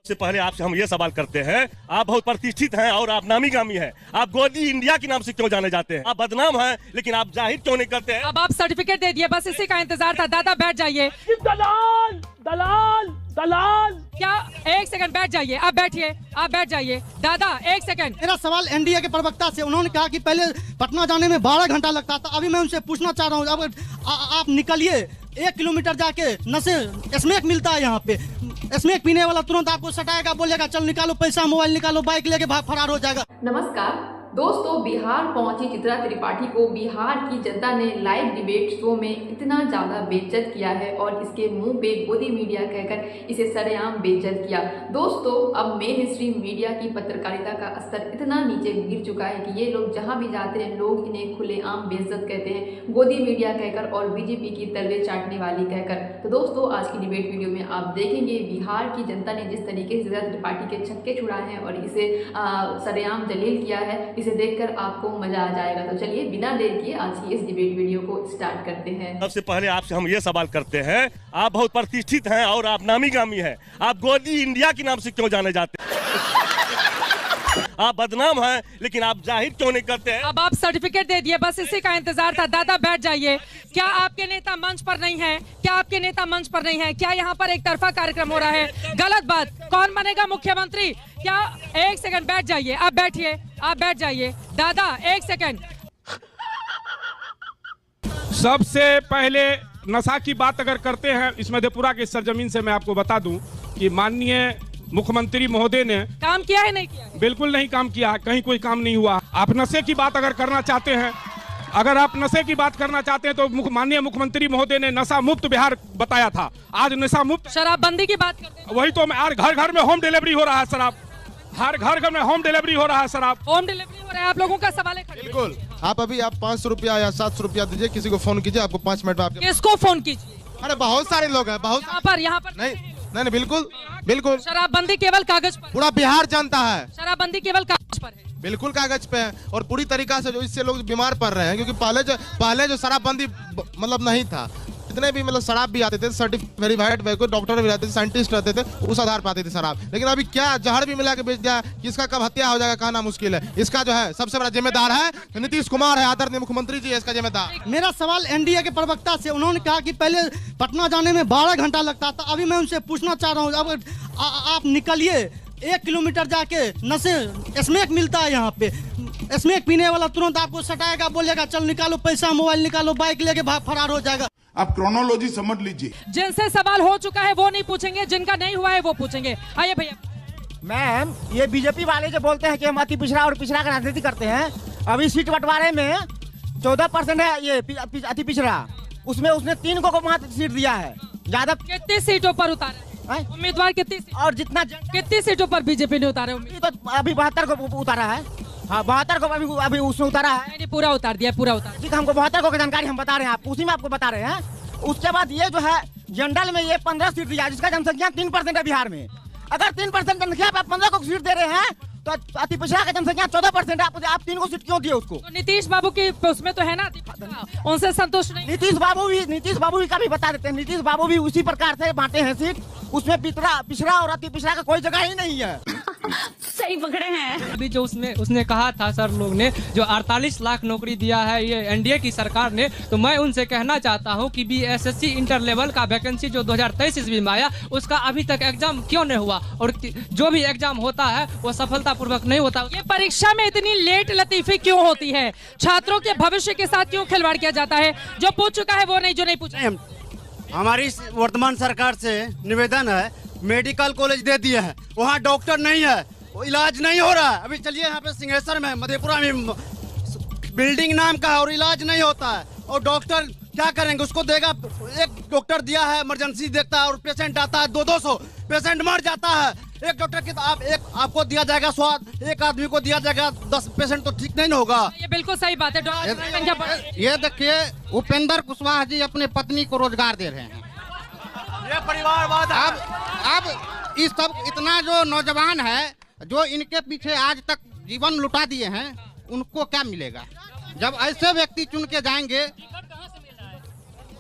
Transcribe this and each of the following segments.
से पहले आपसे हम ये सवाल करते हैं, आप बहुत प्रतिष्ठित हैं और आप नामी गामी हैं, आप गोदी इंडिया के नाम से क्यों जाने जाते हैं? आप बदनाम हैं, लेकिन आप जाहिर क्यों नहीं करते हैं? अब आप सर्टिफिकेट दे दिए, बस इसी का इंतजार था। दादा बैठ जाइए। दलाल दलाल दलाल। क्या? एक सेकंड बैठ जाइए, आप बैठिए, आप बैठ जाइए। दादा एक सेकंड। मेरा सवाल एनडीए के प्रवक्ता से, उन्होंने कहा कि पहले पटना जाने में 12 घंटा लगता था। अभी मैं उनसे पूछना चाह रहा हूँ, अब आप निकलिए, 1 किलोमीटर जाके नशे स्मैक मिलता है यहाँ पे। स्मैक पीने वाला तुरंत आपको सटाएगा, बोलेगा चल निकालो पैसा, मोबाइल निकालो, बाइक लेके फरार हो जाएगा। नमस्कार दोस्तों, बिहार पहुंची चित्रा त्रिपाठी को बिहार की जनता ने लाइव डिबेट शो में इतना ज़्यादा बेइज्जत किया है और इसके मुंह पे गोदी मीडिया कहकर इसे सरेआम बेइज्जत किया। दोस्तों, अब मेन स्ट्रीम मीडिया की पत्रकारिता का स्तर इतना नीचे गिर चुका है कि ये लोग जहां भी जाते हैं लोग इन्हें खुलेआम बेइज्जत कहते हैं, गोदी मीडिया कहकर और बीजेपी की तलवे चाटने वाली कहकर। तो दोस्तों, आज की डिबेट वीडियो में आप देखेंगे बिहार की जनता ने जिस तरीके से चित्रा त्रिपाठी के छक्के छुड़ाए हैं और इसे सरेआम जलील किया है, इसे देखकर आपको मजा आ जाएगा। तो चलिए बिना देर किए आज की इस डिबेट वीडियो को स्टार्ट करते हैं। सबसे पहले आपसे हम ये सवाल करते हैं, आप बहुत प्रतिष्ठित हैं और आप नामी गामी हैं, आप गोदी इंडिया के नाम से क्यों जाने जाते हैं? आप बदनाम हैं, लेकिन आप जाहिर क्यों नहीं करते हैं? अब आप सर्टिफिकेट दे दिए, बस इसी का इंतजार था। दादा बैठ जाइए। क्या आपके नेता मंच पर नहीं है? क्या आपके नेता मंच पर नहीं है? क्या यहाँ पर एक तरफा कार्यक्रम हो रहा है? गलत बात। कौन बनेगा मुख्यमंत्री? क्या? एक सेकंड बैठ जाइए, आप बैठिए, आप बैठ जाइए। दादा एक सेकंड। सबसे पहले नशा की बात अगर करते हैं, इस मधेपुरा के सरजमीन से मैं आपको बता दूं कि माननीय मुख्यमंत्री महोदय ने काम किया है नहीं किया है? बिल्कुल नहीं काम किया है, कहीं कोई काम नहीं हुआ। आप नशे की बात अगर करना चाहते हैं, अगर आप नशे की बात करना चाहते हैं तो माननीय मुख्यमंत्री महोदय ने नशा मुक्त बिहार बताया था। आज नशा मुक्त, शराबबंदी की बात करते हैं। वही तो मैं, घर घर में होम डिलीवरी हो रहा है शराब, हर घर में होम डिलीवरी हो रहा है शराब। होम डिलीवरी हो रहा है, आप लोगों का सवाल है। बिल्कुल। आप 500 रुपया या 700 रुपया दीजिए, किसी को फोन कीजिए, आपको 5 मिनट में आपके। किसको फोन कीजिए? अरे बहुत सारे लोग हैं, बहुत यहाँ पर नहीं नहीं बिल्कुल बिल्कुल। शराबबंदी केवल कागज पर, पूरा बिहार जानता है शराबबंदी केवल कागज पर है। बिल्कुल कागज पे है और पूरी तरीका से जो इससे लोग बीमार पड़ रहे हैं, क्योंकि पहले जो शराबबंदी मतलब नहीं था, जितने भी मतलब शराब भी आते थे सर्टिफिकेट वेरीफाइड, डॉक्टर भी रहते थे, साइंटिस्ट रहते थे, उस आधार पर आती थी शराब। लेकिन अभी क्या जहर भी मिला के बेच दिया, किसका कब हत्या हो जाएगा कहना मुश्किल है। इसका जो है सबसे बड़ा जिम्मेदार है नीतीश कुमार है, आदरणीय मुख्यमंत्री जी है इसका जिम्मेदार। मेरा सवाल एनडीए के प्रवक्ता से, उन्होंने कहा कि पहले पटना जाने में 12 घंटा लगता था। अभी मैं उनसे पूछना चाह रहा हूँ, अब आप निकलिए, 1 किलोमीटर जाके नशे स्मैक मिलता है यहाँ पे। स्मैक पीने वाला तुरंत आपको सटाएगा, बोलेगा चल निकालो पैसा, मोबाइल निकालो, बाइक लेके फरार हो जाएगा। आप क्रोनोलॉजी समझ लीजिए। जिनसे सवाल हो चुका है वो नहीं पूछेंगे, जिनका नहीं हुआ है वो पूछेंगे। आइए भैया। मैम, ये बीजेपी वाले जो बोलते हैं कि हम अति पिछड़ा और पिछड़ा का राजनीति करते हैं, अभी सीट बंटवारे में 14% है ये अति पिछड़ा, उसमें उसने 3 को सीट दिया है। ज्यादा कितनी सीटों पर उतारे उम्मीदवार? कितनी और जितना कितनी सीटों पर बीजेपी ने उतारे? तो अभी 72 को उतारा है। हाँ, 72 को अभी उसने उतारा है। नहीं, पूरा उतार दिया, पूरा उतार। ठीक है, हमको 72 को जानकारी हम बता रहे हैं, आप उसी में आपको बता रहे हैं। उसके बाद ये जो है जनरल में ये 15 सीट दिया, जिसका जनसंख्या 3% है बिहार में। अगर 3% जनसंख्या आप 15 को सीट दे रहे हैं तो अति पिछड़ा का जनसंख्या 14% है, आप 3 को सीट क्यों दिए उसको? तो नीतीश बाबू की उसमें तो है ना, उनसे संतुष्ट नहीं? नीतीश बाबू भी का भी बता देते हैं, नीतीश बाबू भी उसी प्रकार से बांटे हैं सीट, उसमें पिछड़ा और अति पिछड़ा का कोई जगह ही नहीं है। सही पकड़े हैं। अभी जो उसने कहा था सर लोग ने जो 48 लाख नौकरी दिया है ये एनडीए की सरकार ने, तो मैं उनसे कहना चाहता हूं कि बीएसएससी इंटर लेवल का वैकेंसी जो 2023 ईस्वी में आया उसका अभी तक एग्जाम क्यों नहीं हुआ, और जो भी एग्जाम होता है वो सफलतापूर्वक नहीं होता। ये परीक्षा में इतनी लेट लतीफी क्यों होती है? छात्रों के भविष्य के साथ क्यों खिलवाड़ किया जाता है? जो पूछ चुका है वो नहीं, जो नहीं पूछा। हमारी वर्तमान सरकार से निवेदन है, मेडिकल कॉलेज दे दिए हैं, वहाँ डॉक्टर नहीं है, वो इलाज नहीं हो रहा है। अभी चलिए यहाँ पे सिंहेश्वर में मधेपुरा में बिल्डिंग नाम का है और इलाज नहीं होता है, और डॉक्टर क्या करेंगे? उसको देगा, एक डॉक्टर दिया है, इमरजेंसी देखता है और पेशेंट आता है 200 पेशेंट मर जाता है। एक डॉक्टर की आपको दिया जाएगा स्वाद, एक आदमी को दिया जाएगा 10 पेशेंट, तो ठीक नहीं होगा। ये बिल्कुल सही बात है। ये देखिए उपेंद्र कुशवाहा जी अपने पत्नी को रोजगार दे रहे हैं, ये परिवारवाद। अब इस सब इतना जो नौजवान है जो इनके पीछे आज तक जीवन लुटा दिए हैं, उनको क्या मिलेगा? जब ऐसे व्यक्ति चुन के जाएंगे,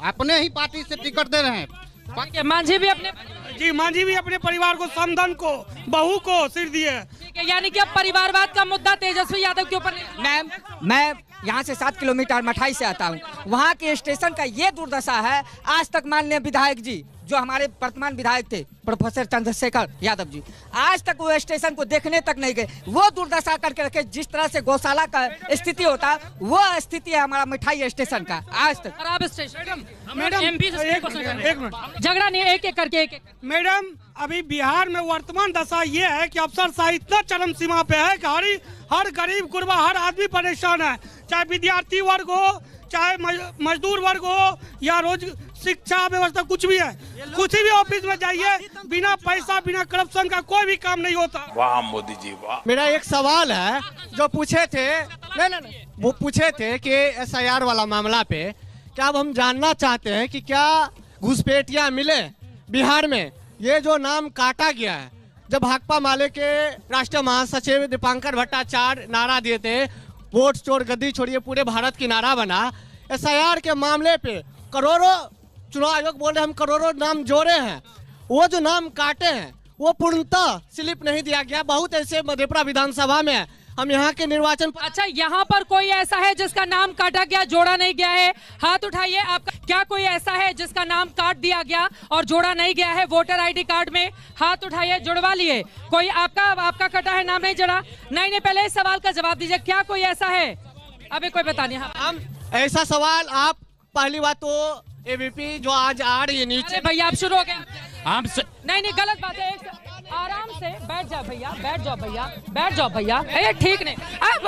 अपने ही पार्टी से टिकट दे रहे हैं। मांझी भी अपने जी मांझी भी अपने परिवार को, समधन को, बहू को सिर दिए। यानी कि अब परिवारवाद का मुद्दा तेजस्वी यादव के ऊपर नहीं। मैम, मैं यहाँ से 7 किलोमीटर मठाई से आता हूँ। वहाँ के स्टेशन का ये दुर्दशा है, आज तक माननीय विधायक जी जो हमारे वर्तमान विधायक थे प्रोफेसर चंद्रशेखर यादव जी, आज तक वो स्टेशन को देखने तक नहीं गए। वो दुर्दशा करके रखे, जिस तरह से गौशाला का स्थिति होता है वो स्थिति है हमारा मिठाई स्टेशन का आज तक। खराब स्टेशन। मैडम एक मिनट, झगड़ा नहीं, एक एक करके एक। मैडम अभी बिहार में वर्तमान दशा ये है कि अफसरशाही इतना चरम सीमा पे है कि हर गरीब गुरबा, हर आदमी परेशान है, चाहे विद्यार्थी वर्ग हो, चाहे मजदूर वर्ग हो, या रोज शिक्षा व्यवस्था कुछ भी है, कुछ भी ऑफिस में जाइए, बिना पैसा बिना करप्शन का कोई भी काम नहीं होता। वाह मोदी जी वाह। मेरा एक सवाल है जो पूछे थे, नहीं वो पूछे थे कि SIR वाला मामला पे, क्या अब हम जानना चाहते हैं कि क्या घुसपैठिया मिले बिहार में? ये जो नाम काटा गया है, जब भाकपा माले के राष्ट्रीय महासचिव दीपांकर भट्टाचार्य नारा दिए थे, वोट चोर गद्दी छोड़िए पूरे भारत की नारा बना, SIR के मामले पे करोड़ों, चुनाव आयोग बोल रहे हम करोड़ों नाम जोड़े हैं, वो जो नाम काटे हैं वो पूर्णतः स्लिप नहीं दिया गया। बहुत ऐसे मधेपुरा विधानसभा में है, हम यहाँ के निर्वाचन। अच्छा, यहाँ पर कोई ऐसा है जिसका नाम काटा गया, जोड़ा नहीं गया है? हाथ उठाइए। आपका क्या कोई ऐसा है जिसका नाम काट दिया गया और जोड़ा नहीं गया है वोटर ID कार्ड में? हाथ उठाइए, जुड़वा लिए। कोई आपका कटा है, नाम नहीं जोड़ा? नहीं, पहले इस सवाल का जवाब दीजिए, क्या कोई ऐसा है? अभी कोई बता नहीं। हम ऐसा सवाल, आप पहली बात तो ABP जो आज आ रही है नीचे। भैया आप शुरू हो गए। नहीं गलत बात है, आराम से बैठ जाओ भैया, बैठ जाओ भैया। ये ठीक नहीं,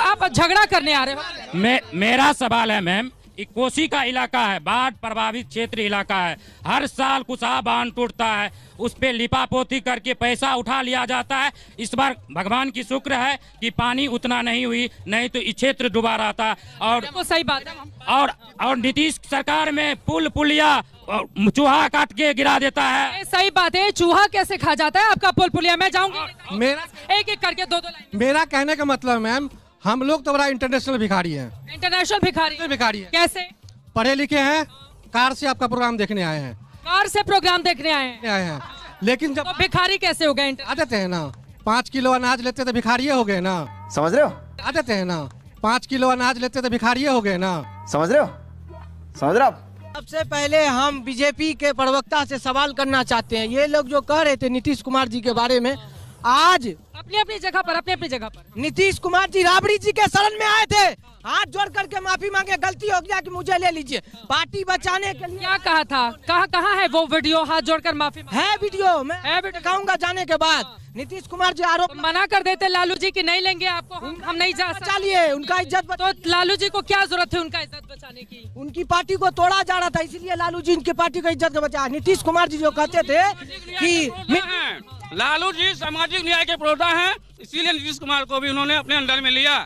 आप झगड़ा करने आ रहे हो। मेरा सवाल है मैम, कोसी का इलाका है, बाढ़ प्रभावित क्षेत्र इलाका है, हर साल कुशा बांध टूटता है, उस पे लिपापोती करके पैसा उठा लिया जाता है। इस बार भगवान की शुक्र है कि पानी उतना नहीं हुई, नहीं तो इस क्षेत्र डूबा रहा था। और सही बात है। और नीतीश सरकार में पुलिया चूहा काट के गिरा देता है। सही बात है, चूहा कैसे खा जाता है आपका पुलिया? मैं जाऊंगी, मेरा एक एक करके दो लाइन। मेरा कहने का मतलब मैम, हम लोग तो बड़ा इंटरनेशनल भिखारी हैं। इंटरनेशनल भिखारी है। कैसे? पढ़े लिखे हैं, कार से आपका प्रोग्राम देखने आए हैं। कार से प्रोग्राम देखने आए हैं, लेकिन जब तो भिखारी कैसे हो गए? आते हैं ना, 5 किलो अनाज लेते तो भिखारी हो गए ना, समझ रहे हो? आते हैं ना, 5 किलो अनाज लेते तो भिखारी हो गए ना, समझ रहे हो? समझ रहे हो? सबसे पहले हम बीजेपी के प्रवक्ता से सवाल करना चाहते हैं। ये लोग जो कह रहे थे नीतीश कुमार जी के बारे में, आज अपनी अपनी जगह पर नीतीश कुमार जी राबड़ी जी के शरण में आए थे, हाथ जोड़ करके माफी मांगे, गलती हो गया कि मुझे ले लीजिए, पार्टी बचाने के लिए। क्या कहा था? कहाँ है वो वीडियो हाथ जोड़कर माफी? है वीडियो, मैं दिखाऊंगा जाने के बाद। नीतीश कुमार जी आरोप मना कर देते लालू जी की नहीं लेंगे आपको, हम नहीं जा सकते। चलिए, उनका इज्जत तो लालू जी को क्या जरूरत है उनका इज्जत बचाने की? उनकी पार्टी को तोड़ा जा रहा था, इसलिए लालू जी उनकी पार्टी को इज्जत बचा। नीतीश कुमार जी जो कहते थे कि लालू जी सामाजिक न्याय के प्रोटा हैं, इसीलिए नीतीश कुमार को भी उन्होंने अपने अंडर में लिया,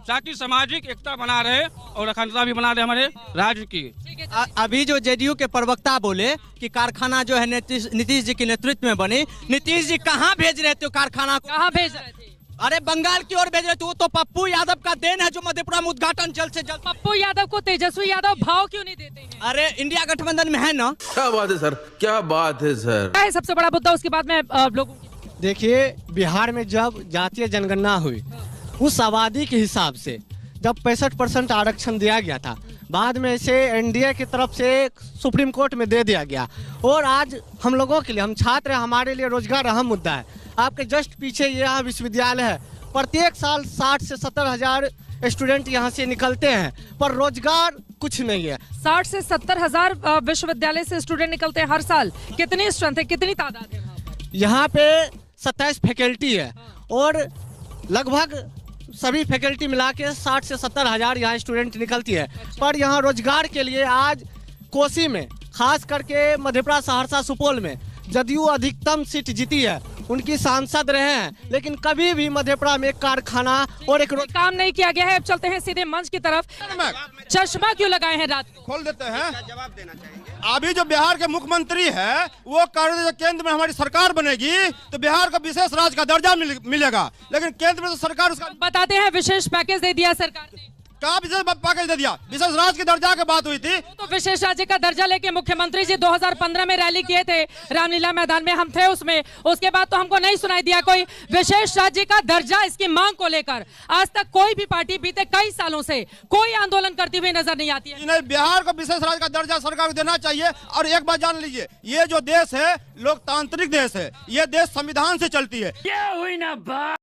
ताकि सामाजिक एकता बना रहे और अखंडता भी बना रहे हमारे राज्य की। अभी जो JDU के प्रवक्ता बोले कि कारखाना जो है नीतीश जी के नेतृत्व में बने, नीतीश जी कहाँ भेज रहे थे कारखाना को? कहाँ भेज रहे थे? अरे बंगाल की ओर भेज रहे थे। वो तो पप्पू यादव का देन है जो मधेपुरा में उद्घाटन जल्द से जल्द। पप्पू यादव को तेजस्वी यादव भाव क्यों नहीं देते हैं? अरे इंडिया गठबंधन में है ना। क्या बात है सर, क्या बात है सर। क्या है सबसे बड़ा मुद्दा? उसके बाद में लोगों की देखिए, बिहार में जब जातीय जनगणना हुई, उस आबादी के हिसाब से जब 65% आरक्षण दिया गया था, बाद में इसे NDA की तरफ से सुप्रीम कोर्ट में दे दिया गया। और आज हम लोगों के लिए, हम छात्र, हमारे लिए रोजगार अहम मुद्दा है। आपके जस्ट पीछे यहाँ विश्वविद्यालय है, प्रत्येक साल 60 से 70 हजार स्टूडेंट यहाँ से निकलते हैं, पर रोजगार कुछ नहीं है। 60 से 70 हजार विश्वविद्यालय से स्टूडेंट निकलते हैं हर साल। कितनी स्ट्रेंथ है, कितनी तादाद है? यहाँ पे 27 फैकल्टी है और लगभग सभी फैकल्टी मिला के 60 से 70 हजार यहाँ स्टूडेंट निकलती है। पर यहाँ रोजगार के लिए आज कोसी में, खास करके मधेपुरा, सहरसा, सुपौल में जदयू अधिकतम सीट जीती है, उनकी सांसद रहे हैं, लेकिन कभी भी मधेपुरा में एक कारखाना और एक काम नहीं किया गया है। अब चलते हैं सीधे मंच की तरफ। चश्मा क्यों लगाए हैं? रात खोल देते हैं। जवाब देना चाहेंगे। अभी जो बिहार के मुख्यमंत्री है, वो केंद्र में हमारी सरकार बनेगी तो बिहार को विशेष राज्य का दर्जा मिलेगा, लेकिन केंद्र में तो सरकार उसका बताते हैं विशेष पैकेज दे दिया सरकार ने। कहाँ विशेष पैकेज दे दिया? विशेष राज्य के दर्जा की बात हुई थी। तो विशेष राज्य का दर्जा लेके मुख्यमंत्री जी 2015 में रैली किए थे रामलीला मैदान में, हम थे उसमें। उसके बाद तो हमको नहीं सुनाई दिया कोई विशेष राज्य का दर्जा इसकी मांग को लेकर। आज तक कोई भी पार्टी बीते कई सालों से कोई आंदोलन करती हुई नजर नहीं आती है। नहीं, बिहार को विशेष राज्य का दर्जा सरकार को देना चाहिए। और एक बात जान लीजिए, ये जो देश है लोकतांत्रिक देश है, ये देश संविधान से चलती है। ये हुई ना बात।